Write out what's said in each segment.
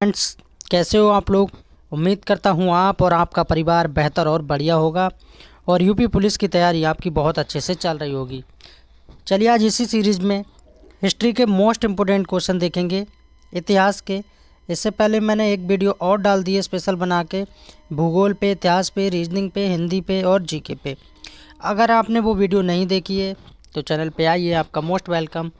Friends, कैसे हो आप लोग। उम्मीद करता हूँ आप और आपका परिवार बेहतर और बढ़िया होगा और यूपी पुलिस की तैयारी आपकी बहुत अच्छे से चल रही होगी। चलिए आज इसी सीरीज़ में हिस्ट्री के मोस्ट इम्पोर्टेंट क्वेश्चन देखेंगे, इतिहास के। इससे पहले मैंने एक वीडियो और डाल दी है स्पेशल बना के, भूगोल पे, इतिहास पे, रीजनिंग पे, हिंदी पे और जीके पे। अगर आपने वो वीडियो नहीं देखी है तो चैनल पे आइए, आपका मोस्ट वेलकम,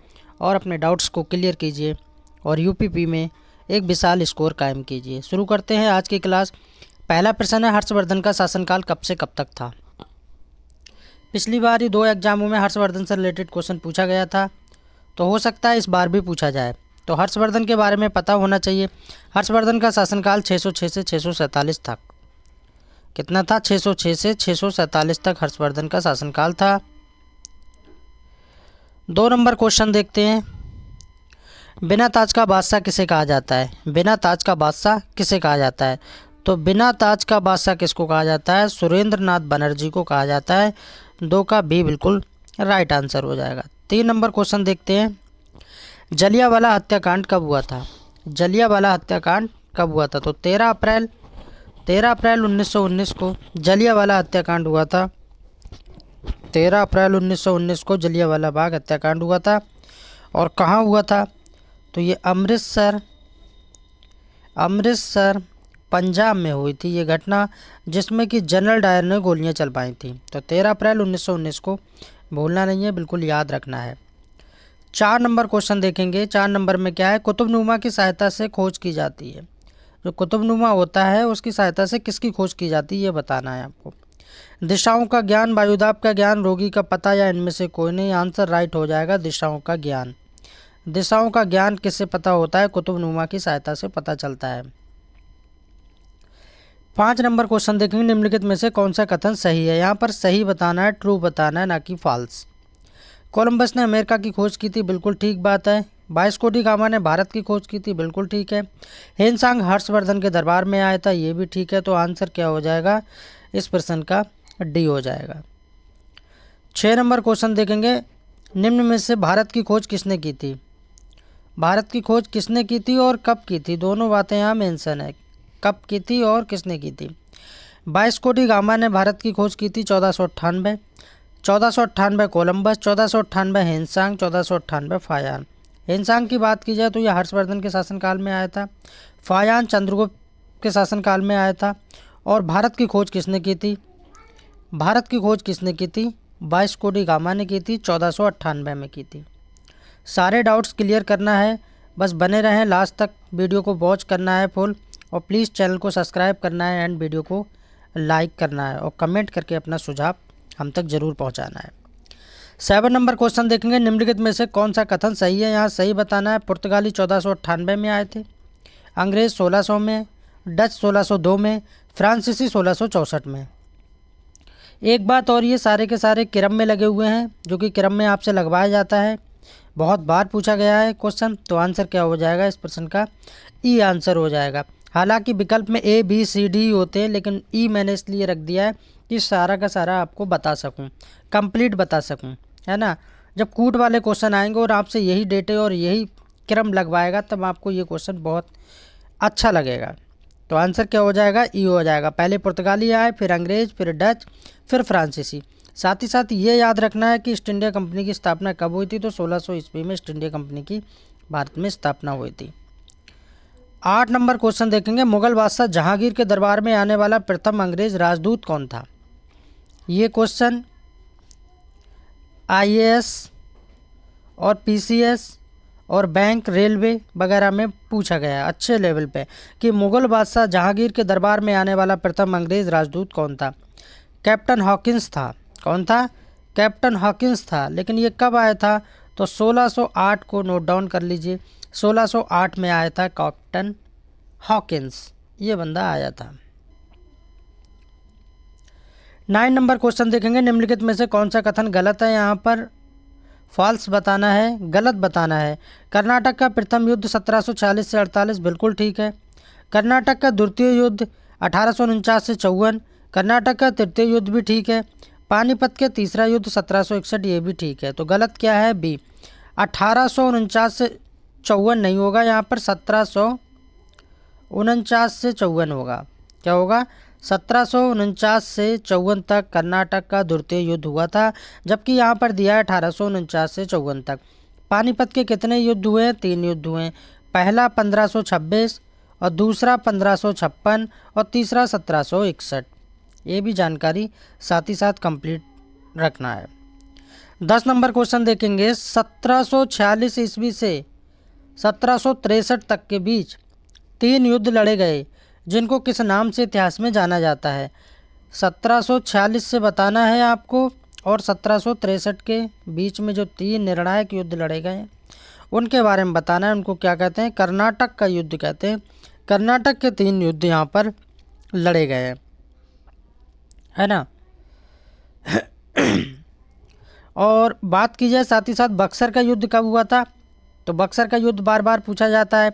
और अपने डाउट्स को क्लियर कीजिए और यूपीपी में एक विशाल स्कोर कायम कीजिए। शुरू करते हैं आज की क्लास। पहला प्रश्न है, हर्षवर्धन का शासनकाल कब से कब तक था। पिछली बार ही 2 एग्जामों में हर्षवर्धन से रिलेटेड क्वेश्चन पूछा गया था, तो हो सकता है इस बार भी पूछा जाए। तो हर्षवर्धन के बारे में पता होना चाहिए। हर्षवर्धन का शासनकाल 606 से 647 तक। कितना था? 606 से 647 तक हर्षवर्धन का शासनकाल था। 2 नंबर क्वेश्चन देखते हैं। बिना ताज का बादशाह किसे कहा जाता है? बिना ताज का बादशाह किसे कहा जाता है? तो बिना ताज का बादशाह किसको कहा जाता है? सुरेंद्र नाथ बनर्जी को कहा जाता है। 2 का भी बिल्कुल राइट आंसर हो जाएगा। 3 नंबर क्वेश्चन देखते हैं। जलियांवाला हत्याकांड कब हुआ था? जलियांवाला हत्याकांड कब हुआ था? तो 13 अप्रैल 1919 को जलियांवाला हत्याकांड हुआ था। 13 अप्रैल 1919 को जलियांवाला बाग हत्याकांड हुआ था। और कहाँ हुआ था? तो ये अमृतसर पंजाब में हुई थी ये घटना, जिसमें कि जनरल डायर ने गोलियां चलवाई थी। तो 13 अप्रैल 1919 को भूलना नहीं है, बिल्कुल याद रखना है। 4 नंबर क्वेश्चन देखेंगे। 4 नंबर में क्या है? कुतुबनुमा की सहायता से खोज की जाती है। जो कुतुबनुमा होता है उसकी सहायता से किसकी खोज की जाती है, ये बताना है आपको। दिशाओं का ज्ञान, वायुदाब का ज्ञान, रोगी का पता, या इनमें से कोई नहीं। आंसर राइट हो जाएगा दिशाओं का ज्ञान। दिशाओं का ज्ञान किससे पता होता है? कुतुबनुमा की सहायता से पता चलता है। 5 नंबर क्वेश्चन देखेंगे। निम्नलिखित में से कौन सा कथन सही है? यहाँ पर सही बताना है, ट्रू बताना है, ना कि फॉल्स। कोलंबस ने अमेरिका की खोज की थी, बिल्कुल ठीक बात है। वास्को डी गामा ने भारत की खोज की थी, बिल्कुल ठीक है। हेनसांग हर्षवर्धन के दरबार में आया था, ये भी ठीक है। तो आंसर क्या हो जाएगा इस प्रश्न का? डी हो जाएगा। 6 नंबर क्वेश्चन देखेंगे। निम्न में से भारत की खोज किसने की थी? भारत की खोज किसने की थी और कब की थी? दोनों बातें यहाँ मेंशन है, कब की थी और किसने की थी। वास्को डी गामा ने भारत की खोज की थी 1498। 1498 कोलंबस, 1498 हेनसांग, 1498 फायान। हेनसांग की बात की जाए तो यह हर्षवर्धन के शासनकाल में आया था। फायान चंद्रगुप्त के शासनकाल में आया था। और भारत की खोज किसने की थी? भारत की खोज किसने की थी? वास्को डी गामा ने की थी, 1498 में की थी। सारे डाउट्स क्लियर करना है, बस बने रहें लास्ट तक, वीडियो को वॉच करना है फुल, और प्लीज़ चैनल को सब्सक्राइब करना है एंड वीडियो को लाइक करना है और कमेंट करके अपना सुझाव हम तक ज़रूर पहुंचाना है। 7 नंबर क्वेश्चन देखेंगे। निम्नलिखित में से कौन सा कथन सही है? यहाँ सही बताना है। पुर्तगाली 1498 में आए थे, अंग्रेज़ 1600 में, डच 1602 में, फ्रांसीसी 1664 में। एक बात और, ये सारे के सारे क्रम में लगे हुए हैं, जो कि क्रम में आपसे लगवाया जाता है, बहुत बार पूछा गया है क्वेश्चन। तो आंसर क्या हो जाएगा इस प्रश्न का? ई आंसर हो जाएगा। हालांकि विकल्प में ए बी सी डी होते हैं, लेकिन ई मैंने इसलिए रख दिया है कि सारा का सारा आपको बता सकूं, कंप्लीट बता सकूं, है ना। जब कूट वाले क्वेश्चन आएंगे और आपसे यही डेटे और यही क्रम लगवाएगा, तब आपको ये क्वेश्चन बहुत अच्छा लगेगा। तो आंसर क्या हो जाएगा? ई हो जाएगा। पहले पुर्तगाली आए, फिर अंग्रेज, फिर डच, फिर फ्रांसीसी। साथ ही साथ ये याद रखना है कि ईस्ट इंडिया कंपनी की स्थापना कब हुई थी? तो 1600 ईस्वी में ईस्ट इंडिया कंपनी की भारत में स्थापना हुई थी। 8 नंबर क्वेश्चन देखेंगे। मुगल बादशाह जहांगीर के दरबार में आने वाला प्रथम अंग्रेज राजदूत कौन था? ये क्वेश्चन IAS और PCS और बैंक, रेलवे वगैरह में पूछा गया है अच्छे लेवल पे, कि मुगल बादशाह जहांगीर के दरबार में आने वाला प्रथम अंग्रेज राजदूत कौन था? कैप्टन हॉकिंस था। कौन था? कैप्टन हॉकिंस था। लेकिन ये कब आया था? तो 1608 को नोट डाउन कर लीजिए। 1608 में आया था कैप्टन हॉकिंस, ये बंदा आया था। 9 नंबर क्वेश्चन देखेंगे। निम्नलिखित में से कौन सा कथन गलत है? यहाँ पर फॉल्स बताना है, गलत बताना है। कर्नाटक का प्रथम युद्ध 1746 से 48, बिल्कुल ठीक है। कर्नाटक का द्वितीय युद्ध 1849 से 54, कर्नाटक का तृतीय युद्ध भी ठीक है। पानीपत के तीसरा युद्ध 1761, ये भी ठीक है। तो गलत क्या है? बी, 1849 से 54 नहीं होगा, यहाँ पर 49 से 54 होगा। क्या होगा? 1749 से 54 तक कर्नाटक का द्वितीय युद्ध हुआ था, जबकि यहाँ पर दिया है 1849 से 54 तक। पानीपत के कितने युद्ध हुए हैं? 3 युद्ध हुए हैं। पहला 1526 और दूसरा 1556 और तीसरा 1761। ये भी जानकारी साथ ही साथ कंप्लीट रखना है। 10 नंबर क्वेश्चन देखेंगे। 1746 ईस्वी से 1763 तक के बीच 3 युद्ध लड़े गए, जिनको किस नाम से इतिहास में जाना जाता है? 1746 से बताना है आपको, और 1763 के बीच में जो 3 निर्णायक युद्ध लड़े गए उनके बारे में बताना है। उनको क्या कहते हैं? कर्नाटक का युद्ध कहते हैं। कर्नाटक के 3 युद्ध यहाँ पर लड़े गए हैं, है ना। और बात की जाए साथ ही साथ बक्सर का युद्ध कब हुआ था, तो बक्सर का युद्ध बार बार पूछा जाता है।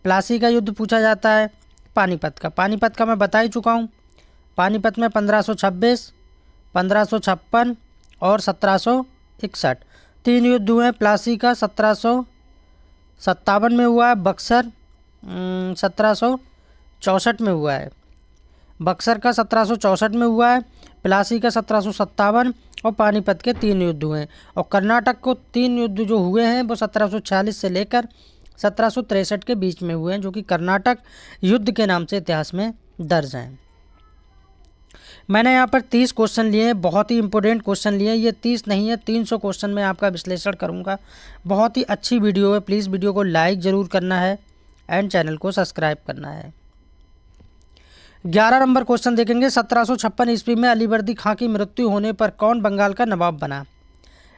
प्लासी का युद्ध पूछा जाता है। पानीपत का मैं बता ही चुका हूँ। पानीपत में 1526, 1556 और 1761 3 युद्ध हुए। प्लासी का 1757 में हुआ है। बक्सर 1764 में हुआ है। बक्सर का 1764 में हुआ है, प्लासी का 1757 और पानीपत के 3 युद्ध हुए हैं। और कर्नाटक को 3 युद्ध जो हुए हैं वो 1746 से लेकर 1763 के बीच में हुए हैं, जो कि कर्नाटक युद्ध के नाम से इतिहास में दर्ज हैं। मैंने यहाँ पर 30 क्वेश्चन लिए हैं, बहुत ही इंपॉर्टेंट क्वेश्चन लिए हैं। ये 30 नहीं है, 300 क्वेश्चन में आपका विश्लेषण करूँगा। बहुत ही अच्छी वीडियो है। प्लीज़ वीडियो को लाइक ज़रूर करना है एंड चैनल को सब्सक्राइब करना है। 11 नंबर क्वेश्चन देखेंगे। 1756 ईस्वी में अलीवर्दी खां की मृत्यु होने पर कौन बंगाल का नवाब बना?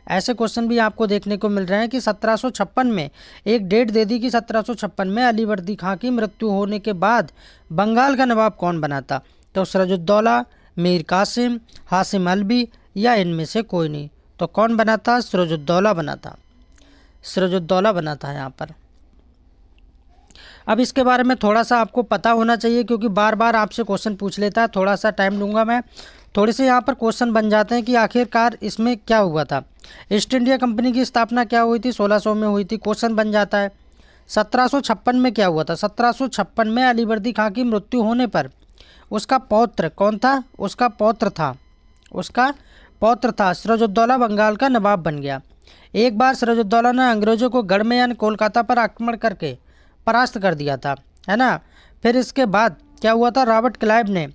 ऐसे क्वेश्चन भी आपको देखने को मिल रहे हैं कि 1756 में एक डेट दे दी कि 1756 में अलीवर्दी खां की मृत्यु होने के बाद बंगाल का नवाब कौन बना था? तो सिराजुद्दौला, मीर कासिम, हासिम अलवी या इनमें से कोई नहीं। तो कौन बना था? सिराजुद्दौला बना था। सिराजुद्दौला बना था यहाँ पर। अब इसके बारे में थोड़ा सा आपको पता होना चाहिए, क्योंकि बार बार आपसे क्वेश्चन पूछ लेता है। थोड़ा सा टाइम लूँगा मैं। थोड़े से यहाँ पर क्वेश्चन बन जाते हैं कि आखिरकार इसमें क्या हुआ था। ईस्ट इंडिया कंपनी की स्थापना क्या हुई थी? 1600 में हुई थी। क्वेश्चन बन जाता है। 1756 में क्या हुआ था? 1756 में अलीवर्दी खां की मृत्यु होने पर उसका पौत्र कौन था? उसका पौत्र था सिराजुद्दौला बंगाल का नवाब बन गया। एक बार सिराजुद्दौला ने अंग्रेज़ों को गढ़ में यानी कोलकाता पर आक्रमण करके परास्त कर दिया था, है ना। फिर इसके बाद क्या हुआ था? रॉबर्ट क्लाइव ने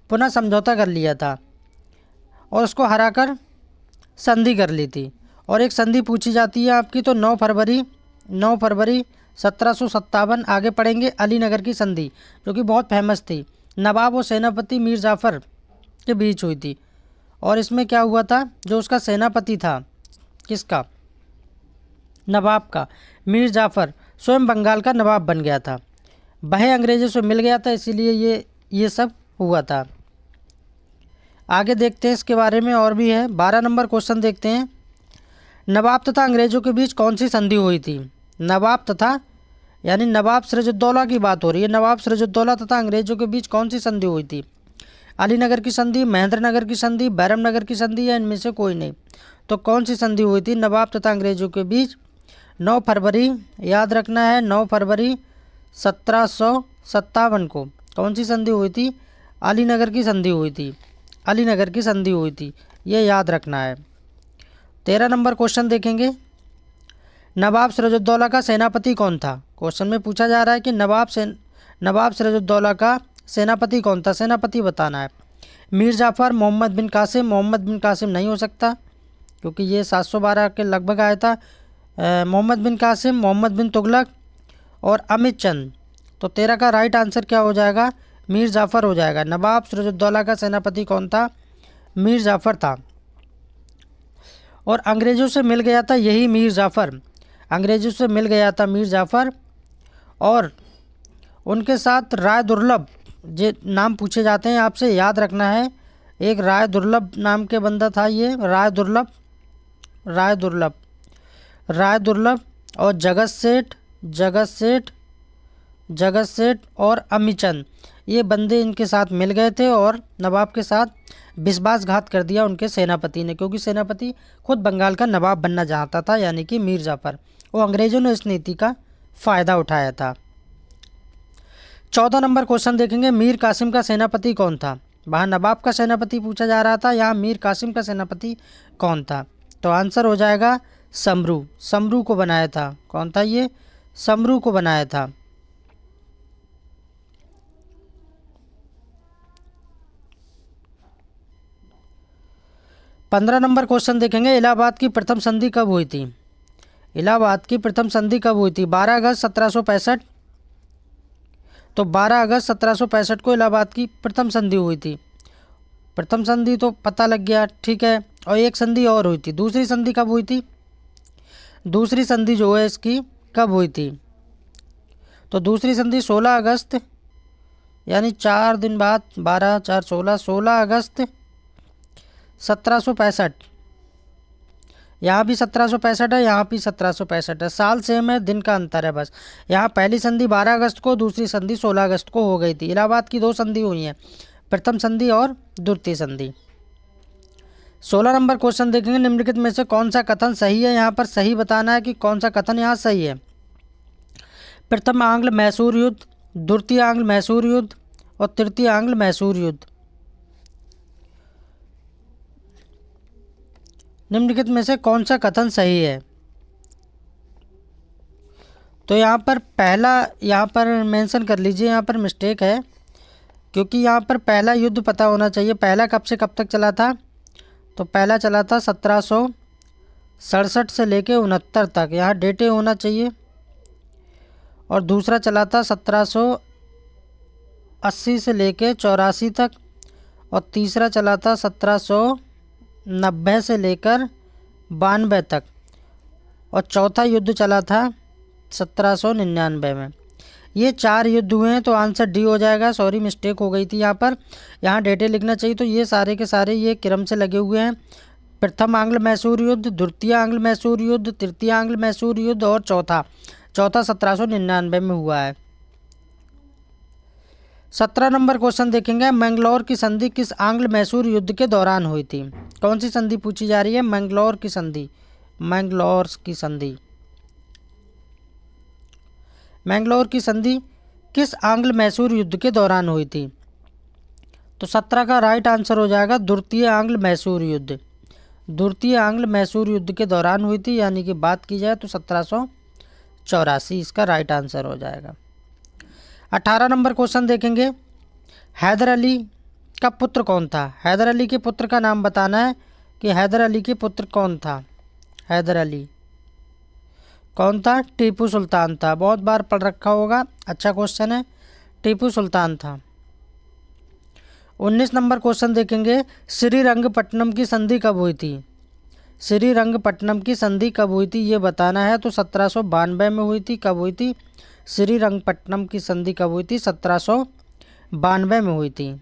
पुनः समझौता कर लिया था और उसको हराकर संधि कर ली थी। और एक संधि पूछी जाती है आपकी, तो 9 फरवरी 1757। आगे पढ़ेंगे अलीनगर की संधि, जो कि बहुत फेमस थी। नवाब और सेनापति मीर जाफ़र के बीच हुई थी। और इसमें क्या हुआ था? जो उसका सेनापति था, किसका? नवाब का, मीर जाफ़र स्वयं बंगाल का नवाब बन गया था। वह अंग्रेज़ों से मिल गया था, इसीलिए ये सब हुआ था। आगे देखते हैं इसके बारे में, और भी है। 12 नंबर क्वेश्चन देखते हैं। नवाब तथा अंग्रेज़ों के बीच कौन सी संधि हुई थी? नवाब तथा यानी नवाब सिराजुद्दौला की बात हो रही है। नवाब सिराजुद्दौला तथा अंग्रेज़ों के बीच कौन सी संधि हुई थी? अलीनगर की संधि, महेंद्रनगर की संधि, बैरमनगर की संधि या इनमें से कोई नहीं। तो कौन सी संधि हुई थी नवाब तथा अंग्रेज़ों के बीच? 9 फरवरी, याद रखना है, 9 फरवरी 1757 को कौन सी संधि हुई थी? अलीनगर की संधि हुई थी। अलीनगर की संधि हुई थी, ये याद रखना है। 13 नंबर क्वेश्चन देखेंगे। नवाब सिराजुद्दौला का सेनापति कौन था? क्वेश्चन में पूछा जा रहा है कि नवाब सिराजुद्दौला का सेनापति कौन था? सेनापति बताना है। मीर जाफ़र, मोहम्मद बिन कासिम नहीं हो सकता, क्योंकि ये 712 के लगभग आया था। मोहम्मद बिन कासिम, मोहम्मद बिन तुगलक और अमित चंद। तो 13 का राइट आंसर क्या हो जाएगा? मीर जाफ़र हो जाएगा। नवाब सिराजुद्दौला का सेनापति कौन था? मीर जाफ़र था। और अंग्रेज़ों से मिल गया था यही मीर जाफ़र। अंग्रेज़ों से मिल गया था मीर जाफ़र, और उनके साथ राय दुर्लभ, जे नाम पूछे जाते हैं आपसे, याद रखना है। एक राय दुर्लभ नाम के बंदा था, ये राय दुर्लभ और जगत सेठ और अमीचंद, ये बंदे इनके साथ मिल गए थे और नवाब के साथ विश्वासघात कर दिया उनके सेनापति ने, क्योंकि सेनापति खुद बंगाल का नवाब बनना चाहता था, यानी कि मीर जाफ़र। और अंग्रेज़ों ने इस नीति का फ़ायदा उठाया था। 14 नंबर क्वेश्चन देखेंगे, मीर कासिम का सेनापति कौन था। वहाँ नवाब का सेनापति पूछा जा रहा था, यहाँ मीर कासिम का सेनापति कौन था। तो आंसर हो जाएगा समरू। समरू को बनाया था। कौन था ये? समरू को बनाया था। 15 नंबर क्वेश्चन देखेंगे, इलाहाबाद की प्रथम संधि कब हुई थी। इलाहाबाद की प्रथम संधि कब हुई थी? 12 अगस्त 1765। तो 12 अगस्त 1765 को इलाहाबाद की प्रथम संधि हुई थी। प्रथम संधि तो पता लग गया, ठीक है। और एक संधि और हुई थी। दूसरी संधि कब हुई थी? दूसरी संधि जो है इसकी कब हुई थी? तो दूसरी संधि 16 अगस्त, यानी 4 दिन बाद, 12 4 16, 16 अगस्त 1765। यहाँ भी 1765 है, यहाँ भी 1765 है। साल सेम है, दिन का अंतर है बस। यहाँ पहली संधि 12 अगस्त को, दूसरी संधि 16 अगस्त को हो गई थी। इलाहाबाद की 2 संधि हुई हैं, प्रथम संधि और द्वितीय संधि। 16 नंबर क्वेश्चन देखेंगे, निम्नलिखित में से कौन सा कथन सही है। यहाँ पर सही बताना है कि कौन सा कथन यहाँ सही है। प्रथम आंग्ल मैसूर युद्ध, द्वितीय आंग्ल मैसूर युद्ध और तृतीय आंग्ल मैसूर युद्ध। निम्नलिखित में से कौन सा कथन सही है। तो यहाँ पर पहला, यहाँ पर मेंशन कर लीजिए, यहाँ पर मिस्टेक है, क्योंकि यहाँ पर पहला युद्ध पता होना चाहिए। पहला कब से कब तक चला था? तो पहला चला था 1767 से लेके 69 तक, यहाँ डेटे होना चाहिए। और दूसरा चला था 1780 से लेके 84 तक। और तीसरा चला था 1790 से लेकर 92 तक। और चौथा युद्ध चला था 1799 में। ये 4 युद्ध हुए हैं, तो आंसर डी हो जाएगा। सॉरी, मिस्टेक हो गई थी यहाँ पर, यहाँ डेटे लिखना चाहिए। तो ये सारे के सारे ये क्रम से लगे हुए हैं। प्रथम आंग्ल मैसूर युद्ध, द्वितीय आंग्ल मैसूर युद्ध, तृतीय आंग्ल मैसूर युद्ध और चौथा 1799 में हुआ है। 17 नंबर क्वेश्चन देखेंगे, मैंगलोर की संधि किस आंग्ल मैसूर युद्ध के दौरान हुई थी। कौन सी संधि पूछी जा रही है? मैंगलोर की संधि। मैंगलोर की संधि, मैंगलोर की संधि किस आंग्ल मैसूर युद्ध के दौरान हुई थी। तो 17 का राइट आंसर हो जाएगा द्वितीय आंग्ल मैसूर युद्ध। द्वितीय आंग्ल मैसूर युद्ध के दौरान हुई थी, यानी कि बात की जाए तो 1784 इसका राइट आंसर हो जाएगा। 18 नंबर क्वेश्चन देखेंगे, हैदर अली का पुत्र कौन था। हैदर अली के पुत्र का नाम बताना है कि हैदर अली के पुत्र कौन था। हैदर अली कौन था? टीपू सुल्तान था। बहुत बार पढ़ रखा होगा, अच्छा क्वेश्चन है। टीपू सुल्तान था। 19 नंबर क्वेश्चन देखेंगे, श्रीरंगपट्टनम की संधि कब हुई थी। श्रीरंगपट्टनम की संधि कब हुई थी ये बताना है। तो 1792 में हुई थी। कब हुई थी? श्रीरंगपट्टनम की संधि कब हुई थी? 1792 में हुई थी।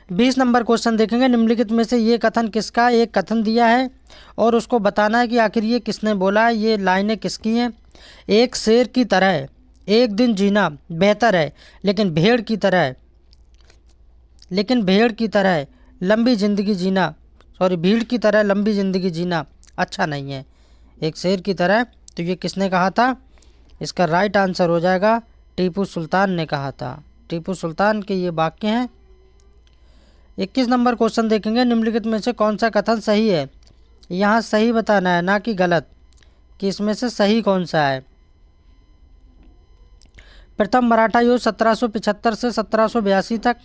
20 नंबर क्वेश्चन देखेंगे, निम्नलिखित में से ये कथन किसका। एक कथन दिया है और उसको बताना है कि आखिर ये किसने बोला है, ये लाइनें किसकी हैं। एक शेर की तरह एक दिन जीना बेहतर है, लेकिन भेड़ की तरह लंबी ज़िंदगी जीना, भीड़ की तरह लंबी ज़िंदगी जीना अच्छा नहीं है। एक शेर की तरह, तो ये किसने कहा था? इसका राइट आंसर हो जाएगा टीपू सुल्तान ने कहा था। टीपू सुल्तान के ये वाक्य हैं। 21 नंबर क्वेश्चन देखेंगे, निम्नलिखित में से कौन सा कथन सही है। यहाँ सही बताना है, ना कि गलत, कि इसमें से सही कौन सा है। प्रथम मराठा युद्ध 1775 से 1782 तक,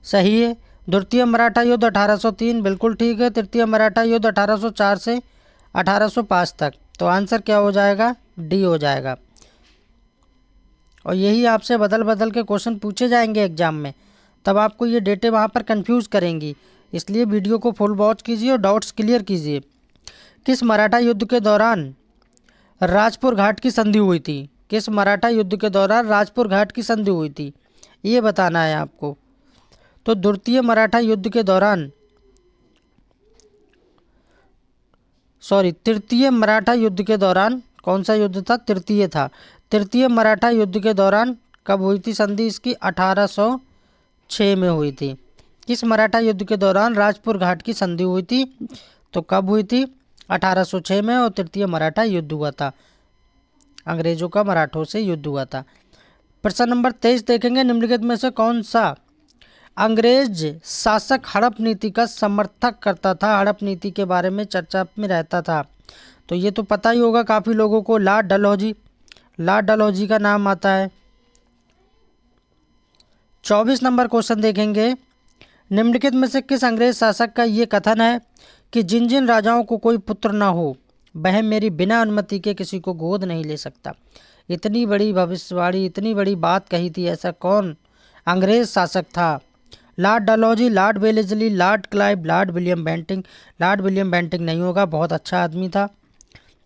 सही है। द्वितीय मराठा युद्ध 1803, बिल्कुल ठीक है। तृतीय मराठा युद्ध 1804 से 1805 तक। तो आंसर क्या हो जाएगा? डी हो जाएगा। और यही आपसे बदल बदल के क्वेश्चन पूछे जाएंगे एग्जाम में, तब आपको ये डेटे वहाँ पर कंफ्यूज करेंगी। इसलिए वीडियो को फुल वॉच कीजिए और डाउट्स क्लियर कीजिए। किस मराठा युद्ध के दौरान राजपुर घाट की संधि हुई थी। किस मराठा युद्ध के दौरान राजपुर घाट की संधि हुई थी, ये बताना है आपको। तो द्वितीय मराठा युद्ध के दौरान, तृतीय मराठा युद्ध के दौरान, कौन सा युद्ध था? तृतीय था। तृतीय मराठा युद्ध के दौरान कब हुई थी संधि इसकी? 1806 में हुई थी। किस मराठा युद्ध के दौरान राजपुर घाट की संधि हुई थी? तो कब हुई थी? 1806 में, और तृतीय मराठा युद्ध हुआ था। अंग्रेजों का मराठों से युद्ध हुआ था। प्रश्न नंबर 23 देखेंगे, निम्नलिखित में से कौन सा अंग्रेज शासक हड़प नीति का समर्थक करता था, हड़प नीति के बारे में चर्चा में रहता था? तो ये तो पता ही होगा काफ़ी लोगों को, लॉर्ड डलहौजी। लॉर्ड डलहौजी का नाम आता है। 24 नंबर क्वेश्चन देखेंगे, निम्नलिखित में से किस अंग्रेज शासक का ये कथन है कि जिन जिन राजाओं को कोई पुत्र न हो वह मेरी बिना अनुमति के किसी को गोद नहीं ले सकता? इतनी बड़ी भविष्यवाणी, इतनी बड़ी बात कही थी, ऐसा कौन अंग्रेज शासक था? Lord Dalhousie, Lord Wellesley, Lord Clive, Lord William Bentinck. Lord William Bentinck नहीं होगा, बहुत अच्छा आदमी था।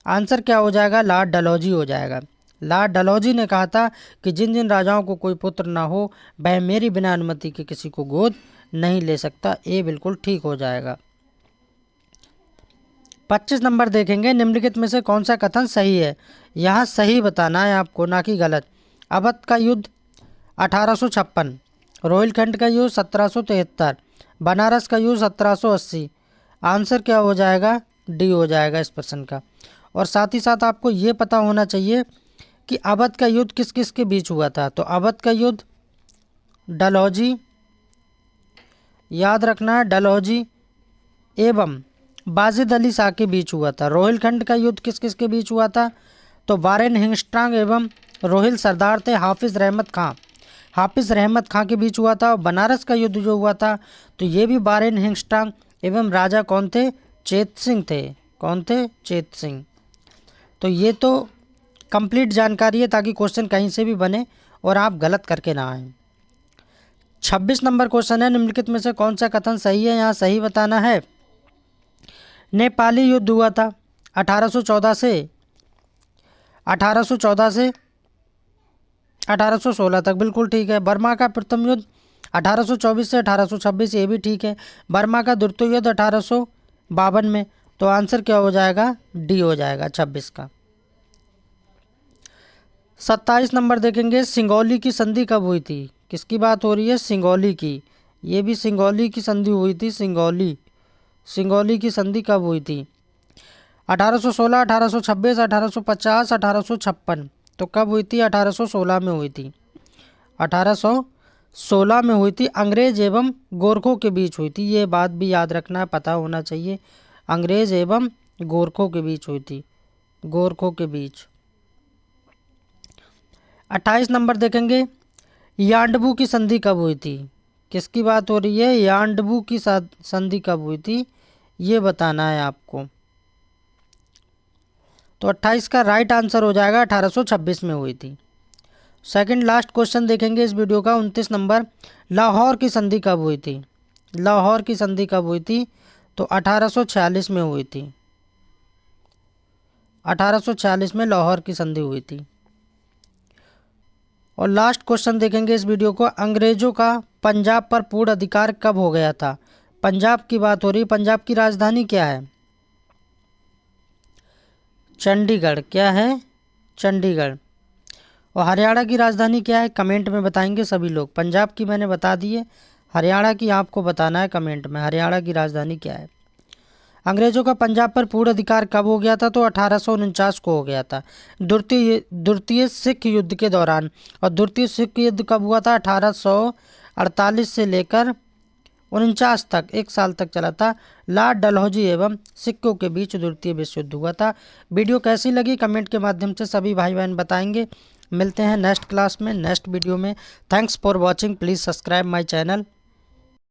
आंसर क्या हो जाएगा? लॉर्ड डलहौजी हो जाएगा। लॉर्ड डलहौजी ने कहा था कि जिन जिन राजाओं को कोई पुत्र ना हो वह मेरी बिना अनुमति के किसी को गोद नहीं ले सकता। ये बिल्कुल ठीक हो जाएगा। 25 नंबर देखेंगे, निम्नलिखित में से कौन सा कथन सही है? यहाँ सही बताना है आपको, ना कि गलत। अवध का युद्ध 1856, रोहिलखंड का युद्ध 1773, बनारस का युद्ध 1780। आंसर क्या हो जाएगा? डी हो जाएगा इस प्रश्न का। और साथ ही साथ आपको ये पता होना चाहिए कि अवध का युद्ध किस किस के बीच हुआ था। तो अवध का युद्ध डलहौजी, याद रखना है, डलहौजी एवं वाजिद अली शाह के बीच हुआ था। रोहिलखंड का युद्ध किस किस के बीच हुआ था? तो वारेन हिंगस्ट्रांग एवं रोहिल सरदार थे हाफिज़ रहमत खां, हाफिज़ रहमत खां के बीच हुआ था। और बनारस का युद्ध जो हुआ था तो ये भी वारेन हिंगस्ट्रांग एवं राजा कौन थे? चेत सिंह थे। कौन थे? चेत सिंह। तो ये तो कंप्लीट जानकारी है ताकि क्वेश्चन कहीं से भी बने और आप गलत करके ना आए। 26 नंबर क्वेश्चन है, निम्नलिखित में से कौन सा कथन सही है? यहाँ सही बताना है। नेपाली युद्ध हुआ था 1814 से 1816 तक, बिल्कुल ठीक है। बर्मा का प्रथम युद्ध 1824 से 1826, ये भी ठीक है। बर्मा का द्वितीय युद्ध 1852 में। तो आंसर क्या हो जाएगा? डी हो जाएगा 26 का। 27 नंबर देखेंगे, सिंगौली की संधि कब हुई थी? किसकी बात हो रही है? सिंगौली की। ये भी सिंगौली की संधि हुई थी। सिंगौली की संधि कब हुई थी? 1816, 1826, 1850, 1856। तो कब हुई थी? 1816 में हुई थी। 1816 में हुई थी। अंग्रेज एवं गोरखों के बीच हुई थी। ये बात भी याद रखना, पता होना चाहिए। अंग्रेज एवं गोरखों के बीच हुई थी, गोरखों के बीच। 28 नंबर देखेंगे, यांडबू की संधि कब हुई थी? किसकी बात हो रही है? यांडबू की संधि कब हुई थी ये बताना है आपको। तो 28 का राइट आंसर हो जाएगा 1826 में हुई थी। सेकंड लास्ट क्वेश्चन देखेंगे इस वीडियो का, 29 नंबर, लाहौर की संधि कब हुई थी? लाहौर की संधि कब हुई थी? तो 1846 में हुई थी। 1846 में लाहौर की संधि हुई थी। और लास्ट क्वेश्चन देखेंगे इस वीडियो को, अंग्रेजों का पंजाब पर पूर्ण अधिकार कब हो गया था? पंजाब की बात हो रही है। पंजाब की राजधानी क्या है? चंडीगढ़। क्या है? चंडीगढ़। और हरियाणा की राजधानी क्या है? कमेंट में बताएंगे सभी लोग। पंजाब की मैंने बता दी है, हरियाणा की आपको बताना है कमेंट में, हरियाणा की राजधानी क्या है। अंग्रेजों का पंजाब पर पूर्ण अधिकार कब हो गया था? तो 1849 को हो गया था, द्वितीय सिख युद्ध के दौरान। और द्वितीय सिख युद्ध कब हुआ था? 1848 से लेकर 49 तक, 1 साल तक चला था। लॉर्ड डलहौजी एवं सिखों के बीच द्वितीय विश्व युद्ध हुआ था। वीडियो कैसी लगी कमेंट के माध्यम से सभी भाई बहन बताएंगे। मिलते हैं नेक्स्ट क्लास में, नेक्स्ट वीडियो में। Thanks for watching. Please subscribe my channel.